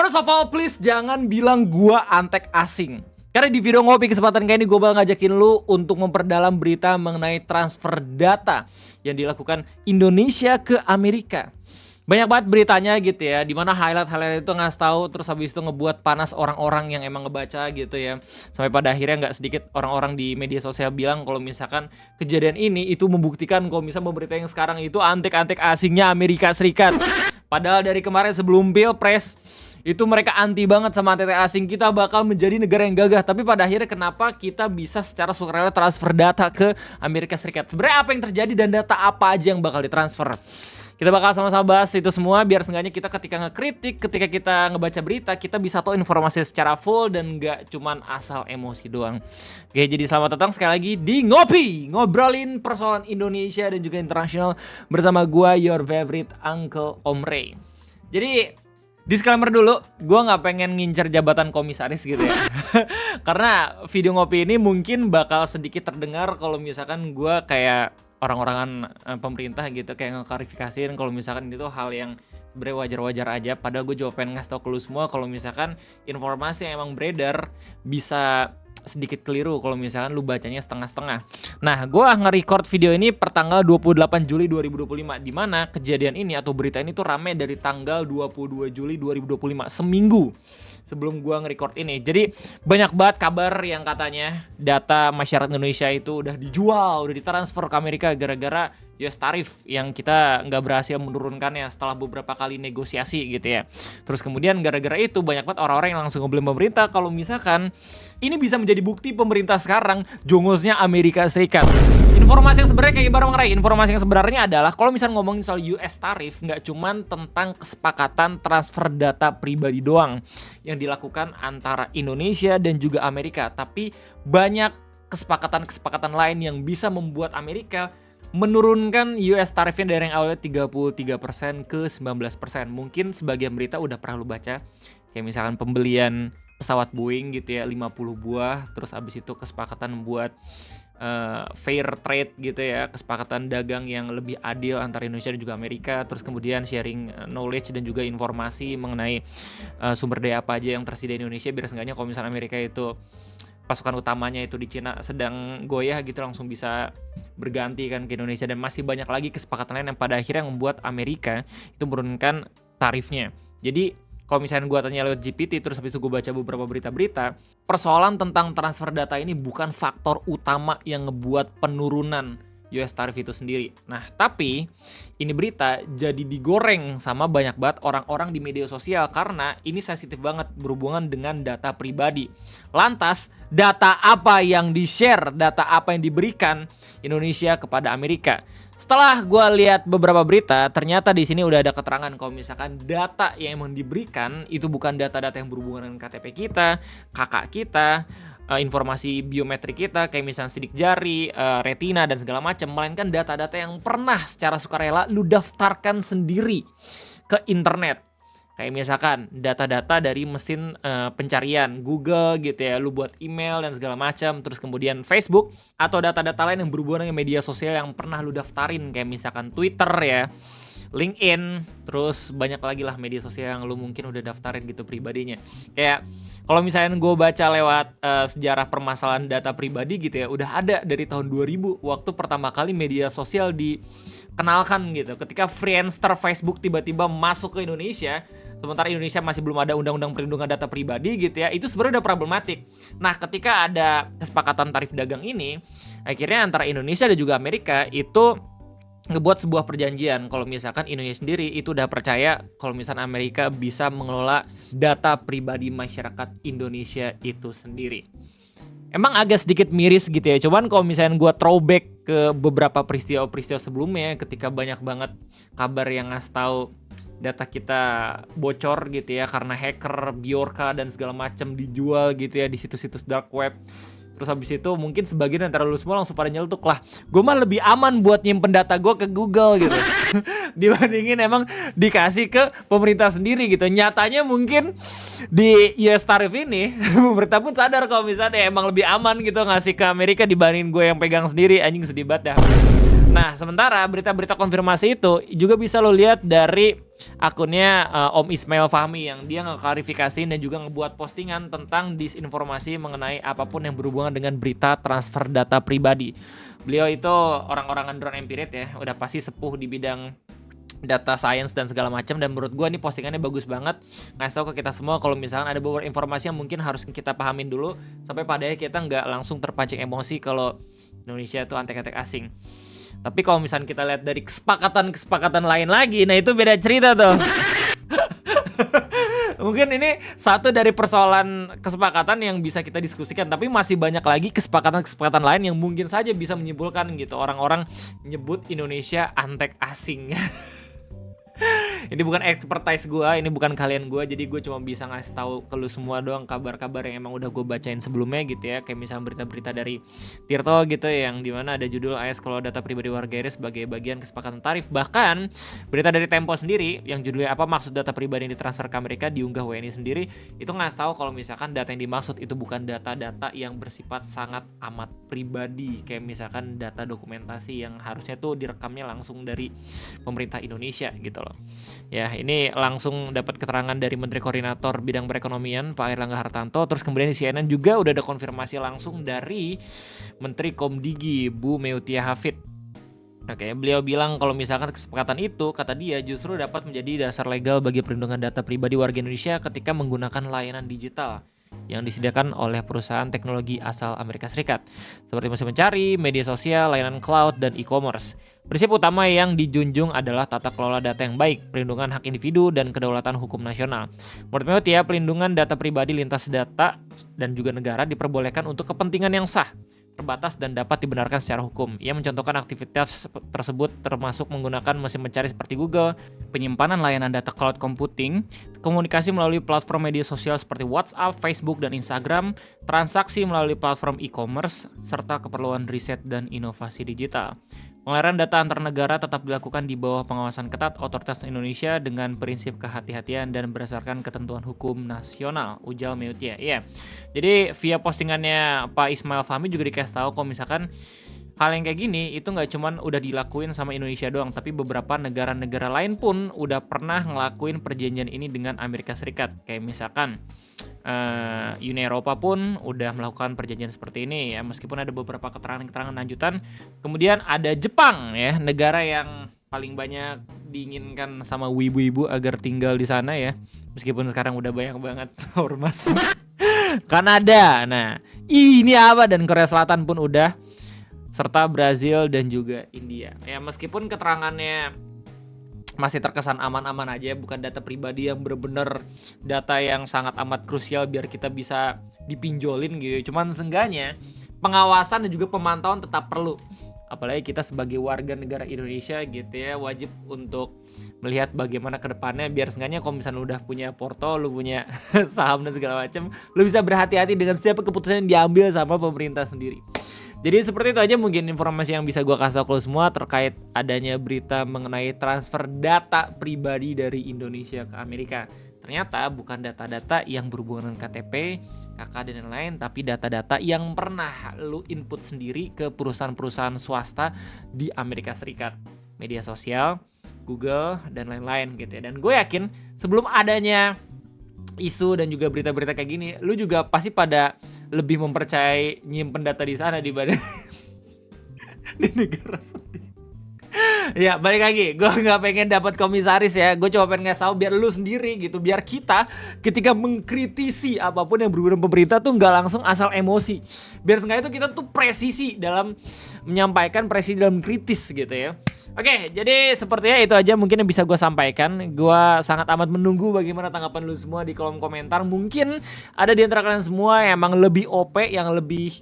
First of all, please jangan bilang gua antek asing. Karena di video ngopi kesempatan kali ini gue bakal ngajakin lu untuk memperdalam berita mengenai transfer data yang dilakukan Indonesia ke Amerika. Banyak banget beritanya gitu ya, dimana highlight itu ngasih tahu, terus habis itu ngebuat panas orang-orang yang emang ngebaca gitu ya. Sampai pada akhirnya nggak sedikit orang-orang di media sosial bilang kalau misalkan kejadian ini itu membuktikan kalau misalnya berita yang sekarang itu antek-antek asingnya Amerika Serikat. Padahal dari kemarin sebelum Pilpres itu mereka anti banget sama antek asing, kita bakal menjadi negara yang gagah. Tapi pada akhirnya kenapa kita bisa secara sukarela transfer data ke Amerika Serikat? Sebenarnya apa yang terjadi dan data apa aja yang bakal ditransfer? Kita bakal sama-sama bahas itu semua biar seenggaknya kita ketika ngekritik, ketika kita ngebaca berita, kita bisa tahu informasi secara full dan gak cuman asal emosi doang. Oke, jadi selamat datang sekali lagi di Ngopi, ngobrolin persoalan Indonesia dan juga internasional bersama gua, your favorite Uncle Om Ray. Jadi disclaimer dulu, gue gak pengen ngincer jabatan komisaris gitu ya. Karena video ngopi ini mungkin bakal sedikit terdengar kalau misalkan gue kayak orang-orangan pemerintah gitu, kayak ngeklarifikasiin kalau misalkan itu hal yang sebenarnya wajar-wajar aja. Padahal gue juga pengen ngasih tau ke lu semua kalau misalkan informasi yang emang beredar bisa sedikit keliru kalau misalkan lu bacanya setengah-setengah. Nah, gue nge-record video ini pertanggal 28 Juli 2025, di mana kejadian ini atau berita ini tuh rame dari tanggal 22 Juli 2025, seminggu sebelum gue nge-record ini. Jadi banyak banget kabar yang katanya data masyarakat Indonesia itu udah dijual, udah ditransfer ke Amerika gara-gara US tarif yang kita nggak berhasil menurunkannya setelah beberapa kali negosiasi gitu ya. Terus kemudian gara-gara itu banyak banget orang-orang yang langsung ngeblame pemerintah kalau misalkan ini bisa menjadi bukti pemerintah sekarang jongosnya Amerika Serikat. Informasi yang sebenarnya kayak Bang Ray, informasi yang sebenarnya adalah kalau misalnya ngomongin soal US tarif nggak cuman tentang kesepakatan transfer data pribadi doang yang dilakukan antara Indonesia dan juga Amerika, tapi banyak kesepakatan-kesepakatan lain yang bisa membuat Amerika menurunkan US tarifnya dari yang awalnya 33% ke 19%. Mungkin sebagian berita udah pernah lu baca, kayak misalkan pembelian pesawat Boeing gitu ya, 50 buah, terus abis itu kesepakatan buat fair trade gitu ya, kesepakatan dagang yang lebih adil antara Indonesia dan juga Amerika, terus kemudian sharing knowledge dan juga informasi mengenai sumber daya apa aja yang tersedia di Indonesia, biar seenggaknya kalau misalnya Amerika itu pasukan utamanya itu di Cina sedang goyah gitu langsung bisa berganti kan ke Indonesia. Dan masih banyak lagi kesepakatan lain yang pada akhirnya membuat Amerika itu menurunkan tarifnya. Jadi kalau misalnya gue tanya lewat GPT terus habis itu gue baca beberapa berita-berita, persoalan tentang transfer data ini bukan faktor utama yang ngebuat penurunan US tarif itu sendiri. Nah, tapi ini berita jadi digoreng sama banyak banget orang-orang di media sosial karena ini sensitif banget berhubungan dengan data pribadi. Lantas, data apa yang di-share, data apa yang diberikan Indonesia kepada Amerika? Setelah gue lihat beberapa berita, ternyata di sini udah ada keterangan kalau misalkan data yang emang diberikan itu bukan data-data yang berhubungan dengan KTP kita, kakak kita, informasi biometrik kita kayak misalnya sidik jari, retina dan segala macam, melainkan data-data yang pernah secara sukarela lu daftarkan sendiri ke internet. Kayak misalkan data-data dari mesin pencarian Google gitu ya, lu buat email dan segala macam, terus kemudian Facebook atau data-data lain yang berhubungan dengan media sosial yang pernah lu daftarin kayak misalkan Twitter ya, LinkedIn, terus banyak lagi lah media sosial yang lu mungkin udah daftarin gitu pribadinya. Kayak kalau misalnya gue baca lewat sejarah permasalahan data pribadi gitu ya, udah ada dari tahun 2000 waktu pertama kali media sosial dikenalkan gitu. Ketika Friendster Facebook tiba-tiba masuk ke Indonesia, sementara Indonesia masih belum ada undang-undang perlindungan data pribadi gitu ya, itu sebenarnya udah problematik. Nah, ketika ada kesepakatan tarif dagang ini, akhirnya antara Indonesia dan juga Amerika itu ngebuat sebuah perjanjian kalau misalkan Indonesia sendiri itu udah percaya kalau misalkan Amerika bisa mengelola data pribadi masyarakat Indonesia itu sendiri. Emang agak sedikit miris gitu ya, cuman kalau misalnya gue throwback ke beberapa peristiwa-peristiwa sebelumnya ketika banyak banget kabar yang ngasih tahu data kita bocor gitu ya karena hacker, Bjorka dan segala macam dijual gitu ya di situs-situs dark web. Terus habis itu mungkin sebagian antara lu semua langsung pada nyeletuk lah, gue mah lebih aman buat nyimpen data gue ke Google gitu dibandingin emang dikasih ke pemerintah sendiri gitu. Nyatanya mungkin di US tarif ini pemerintah pun sadar kalau misalnya emang lebih aman gitu ngasih ke Amerika dibandingin gue yang pegang sendiri. Anjing sedih banget dah. Nah, sementara berita-berita konfirmasi itu juga bisa lo lihat dari akunnya Om Ismail Fahmi yang dia ngeklarifikasi dan juga ngebuat postingan tentang disinformasi mengenai apapun yang berhubungan dengan berita transfer data pribadi. Beliau itu orang-orang drone empirit ya, udah pasti sepuh di bidang data science dan segala macam, dan menurut gue nih postingannya bagus banget ngasih tahu ke kita semua kalau misalkan ada beberapa informasi yang mungkin harus kita pahamin dulu sampai pada kita nggak langsung terpancing emosi kalau Indonesia itu antek-antek asing. Tapi kalau misalkan kita lihat dari kesepakatan lain lagi, nah itu beda cerita tuh. Mungkin ini satu dari persoalan kesepakatan yang bisa kita diskusikan, tapi masih banyak lagi kesepakatan lain yang mungkin saja bisa menyimpulkan gitu orang-orang nyebut Indonesia antek asing. Ini bukan expertise gue, ini bukan kalian gue, jadi gue cuma bisa ngasih tahu ke lu semua doang kabar-kabar yang emang udah gue bacain sebelumnya gitu ya, kayak misalnya berita-berita dari Tirto gitu yang dimana ada judul AS kalau data pribadi warga RI sebagai bagian kesepakatan tarif. Bahkan berita dari Tempo sendiri yang judulnya apa maksud data pribadi yang ditransfer ke Amerika diunggah WNI sendiri itu ngasih tahu kalau misalkan data yang dimaksud itu bukan data-data yang bersifat sangat amat pribadi, kayak misalkan data dokumentasi yang harusnya tuh direkamnya langsung dari pemerintah Indonesia gitu loh. Ya, ini langsung dapat keterangan dari Menteri Koordinator Bidang Perekonomian Pak Airlangga Hartarto. Terus kemudian di CNN juga udah ada konfirmasi langsung dari Menteri Komdigi Bu Meutia Hafid. Oke, beliau bilang kalau misalkan kesepakatan itu, kata dia, justru dapat menjadi dasar legal bagi perlindungan data pribadi warga Indonesia ketika menggunakan layanan digital yang disediakan oleh perusahaan teknologi asal Amerika Serikat seperti mesin mencari, media sosial, layanan cloud, dan e-commerce. Prinsip utama yang dijunjung adalah tata kelola data yang baik, perlindungan hak individu, dan kedaulatan hukum nasional. Menurut Meutia, pelindungan data pribadi lintas data dan juga negara diperbolehkan untuk kepentingan yang sah, terbatas, dan dapat dibenarkan secara hukum. Ia mencontohkan aktivitas tersebut termasuk menggunakan mesin mencari seperti Google, penyimpanan layanan data cloud computing, komunikasi melalui platform media sosial seperti WhatsApp, Facebook, dan Instagram, transaksi melalui platform e-commerce, serta keperluan riset dan inovasi digital. Pengaliran data antar negara tetap dilakukan di bawah pengawasan ketat otoritas Indonesia dengan prinsip kehati-hatian dan berdasarkan ketentuan hukum nasional, ujar Meutia. Iya. Jadi via postingannya Pak Ismail Fahmi juga dikasih tahu kalau misalkan hal yang kayak gini itu nggak cuman udah dilakuin sama Indonesia doang, tapi beberapa negara-negara lain pun udah pernah ngelakuin perjanjian ini dengan Amerika Serikat. Kayak misalkan Uni Eropa pun udah melakukan perjanjian seperti ini ya, meskipun ada beberapa keterangan-keterangan lanjutan. Kemudian ada Jepang ya, negara yang paling banyak diinginkan sama wibu-wibu agar tinggal di sana ya, meskipun sekarang udah banyak banget ormas. Kanada, nah ini apa, dan Korea Selatan pun udah, serta Brazil dan juga India. Ya meskipun keterangannya masih terkesan aman-aman aja, bukan data pribadi yang benar-benar data yang sangat amat krusial biar kita bisa dipinjolin gitu. Cuman seenggaknya pengawasan dan juga pemantauan tetap perlu. Apalagi kita sebagai warga negara Indonesia gitu ya, wajib untuk melihat bagaimana ke depannya biar seenggaknya kalau misalnya udah punya porto, lu punya saham dan segala macam, lu bisa berhati-hati dengan setiap keputusan yang diambil sama pemerintah sendiri. Jadi seperti itu aja mungkin informasi yang bisa gue kasih tau ke semua terkait adanya berita mengenai transfer data pribadi dari Indonesia ke Amerika. Ternyata bukan data-data yang berhubungan dengan KTP, KK, dan lain-lain, tapi data-data yang pernah lu input sendiri ke perusahaan-perusahaan swasta di Amerika Serikat. Media sosial, Google, dan lain-lain gitu ya. Dan gue yakin sebelum adanya isu dan juga berita-berita kayak gini, lu juga pasti pada lebih mempercayai nyimpen data di sana dibanding di negara sendiri. Ya balik lagi, gue nggak pengen dapat komisaris ya, gue cuma pengen ngasih tahu biar lu sendiri gitu, biar kita ketika mengkritisi apapun yang berhubungan pemerintah tuh nggak langsung asal emosi, biar seenggaknya itu kita tuh presisi dalam menyampaikan, presisi dalam kritis gitu ya. Oke, jadi sepertinya itu aja mungkin yang bisa gue sampaikan. Gue sangat amat menunggu bagaimana tanggapan lu semua di kolom komentar. Mungkin ada di antara kalian semua yang emang lebih OP, yang lebih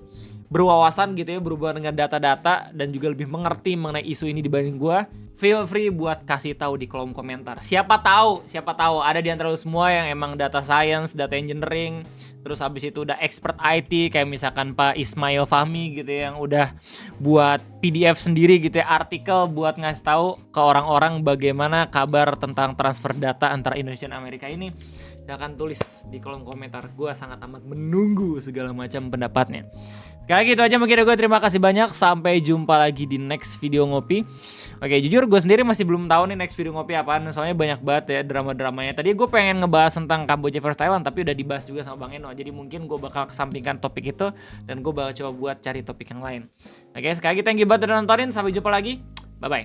berwawasan gitu ya berhubungan dengan data-data dan juga lebih mengerti mengenai isu ini dibanding gue. Feel free buat kasih tahu di kolom komentar. Siapa tahu ada di antara lu semua yang emang data science, data engineering, terus habis itu udah expert IT kayak misalkan Pak Ismail Fahmi gitu ya, yang udah buat PDF sendiri gitu ya, artikel buat ngasih tahu ke orang-orang bagaimana kabar tentang transfer data antara Indonesia dan Amerika ini. Silahkan tulis di kolom komentar. Gue sangat amat menunggu segala macam pendapatnya. Kayak gitu aja mungkin gue, terima kasih banyak. Sampai jumpa lagi di next video ngopi. Oke, jujur gue sendiri masih belum tahu nih next video ngopi apaan. Soalnya banyak banget ya drama-dramanya. Tadi gue pengen ngebahas tentang Kamboja versus Thailand, tapi udah dibahas juga sama Bang Eno. Jadi mungkin gue bakal kesampingkan topik itu, dan gue bakal coba buat cari topik yang lain. Oke, sekali lagi thank you banget udah nontonin. Sampai jumpa lagi. Bye-bye.